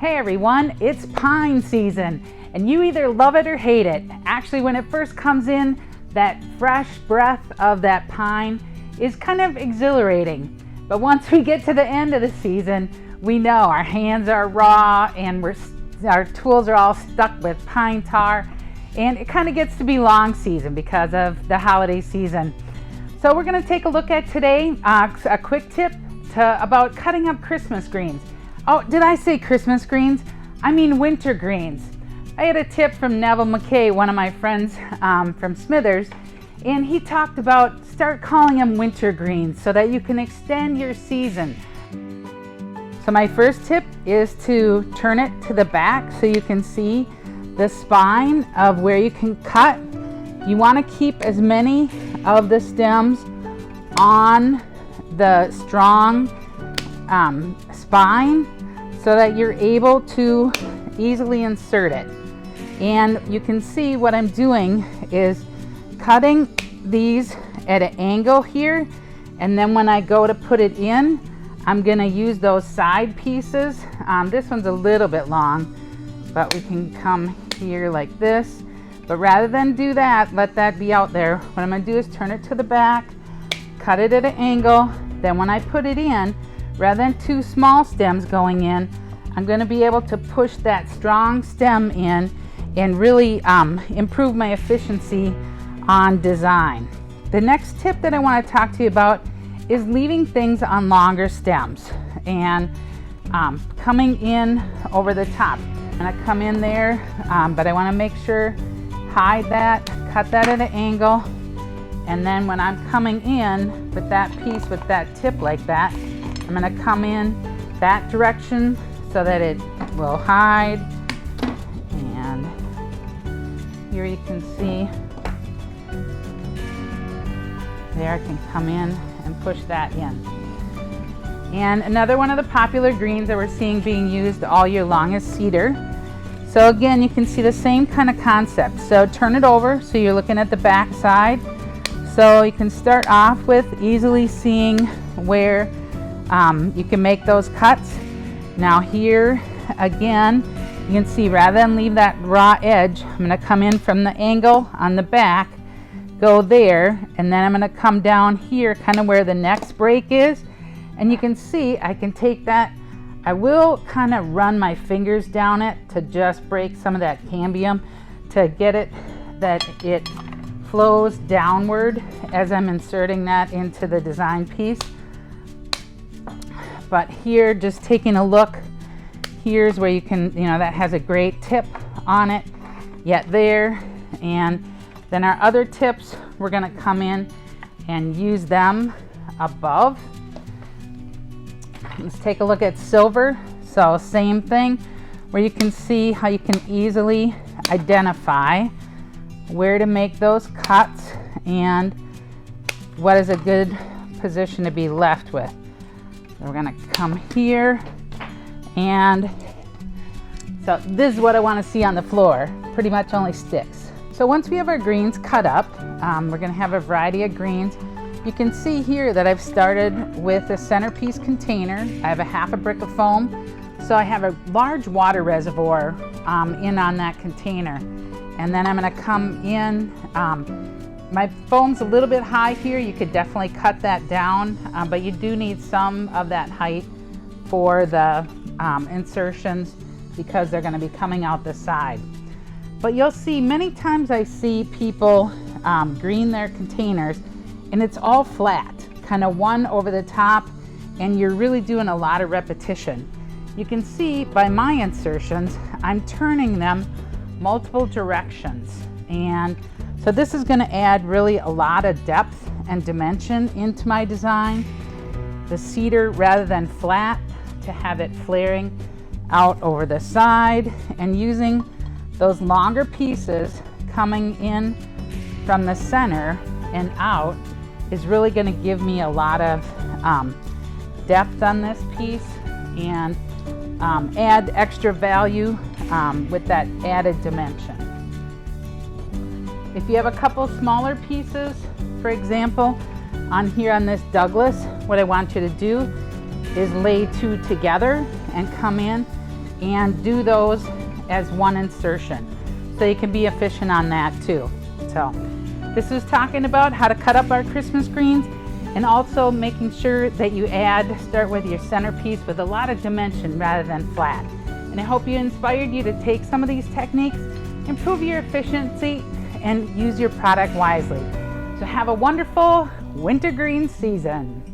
Hey everyone, it's pine season and you either love it or hate it. Actually, when it first comes in, that fresh breath of that pine is kind of exhilarating. But once we get to the end of the season, we know our hands are raw and our tools are all stuck with pine tar, and it kind of gets to be long season because of the holiday season. So we're going to take a look at today a quick tip about cutting up Christmas greens. Oh, did I say Christmas greens? I mean winter greens. I had a tip from Neville McKay, one of my friends from Smithers, and he talked about start calling them winter greens so that you can extend your season. So my first tip is to turn it to the back so you can see the spine of where you can cut. You want to keep as many of the stems on the strong spine so that you're able to easily insert it. And you can see what I'm doing is cutting these at an angle here, and then when I go to put it in, I'm going to use those side pieces. This one's a little bit long, but we can come here like this. But rather than do that, let that be out there. What I'm going to do is turn it to the back, cut it at an angle. Then when I put it in, rather than two small stems going in, I'm going to be able to push that strong stem in and really improve my efficiency on design. The next tip that I want to talk to you about is leaving things on longer stems and coming in over the top. I'm going to come in there, but I want to make sure, hide that, cut that at an angle, and then when I'm coming in with that piece with that tip like that, I'm going to come in that direction so that it will hide. And here you can see there, I can come in and push that in. And another one of the popular greens that we're seeing being used all year long is cedar. So again, you can see the same kind of concept. So turn it over so you're looking at the back side. So you can start off with easily seeing where you can make those cuts. Now here again, you can see rather than leave that raw edge, I'm going to come in from the angle on the back, go there, and then I'm going to come down here kind of where the next break is, and you can see I can take that. I will kind of run my fingers down it to just break some of that cambium to get it that it flows downward as I'm inserting that into the design piece. But here, just taking a look, here's where you can, that has a great tip on it, yet there. And then our other tips, we're going to come in and use them above. Let's take a look at silver. So same thing, where you can see how you can easily identify where to make those cuts and what is a good position to be left with. So we're going to come here, and so this is what I want to see on the floor. Pretty much only sticks. So once we have our greens cut up, we're going to have a variety of greens. You can see here that I've started with a centerpiece container. I have a half a brick of foam. So I have a large water reservoir in on that container. And then I'm going to come in. My foam's a little bit high here. You could definitely cut that down, but you do need some of that height for the insertions because they're going to be coming out the side. But you'll see many times I see people green their containers and it's all flat, kind of one over the top, and you're really doing a lot of repetition. You can see by my insertions, I'm turning them multiple directions. And so this is going to add really a lot of depth and dimension into my design. The cedar, rather than flat, to have it flaring out over the side, and using those longer pieces coming in from the center and out is really going to give me a lot of depth on this piece and add extra value with that added dimension. If you have a couple smaller pieces, for example, on here on this Douglas, what I want you to do is lay two together and come in and do those as one insertion. So you can be efficient on that too. So this is talking about how to cut up our Christmas greens, and also making sure that you start with your centerpiece with a lot of dimension rather than flat. And I hope you inspired you to take some of these techniques, improve your efficiency, and use your product wisely. So have a wonderful winter green season.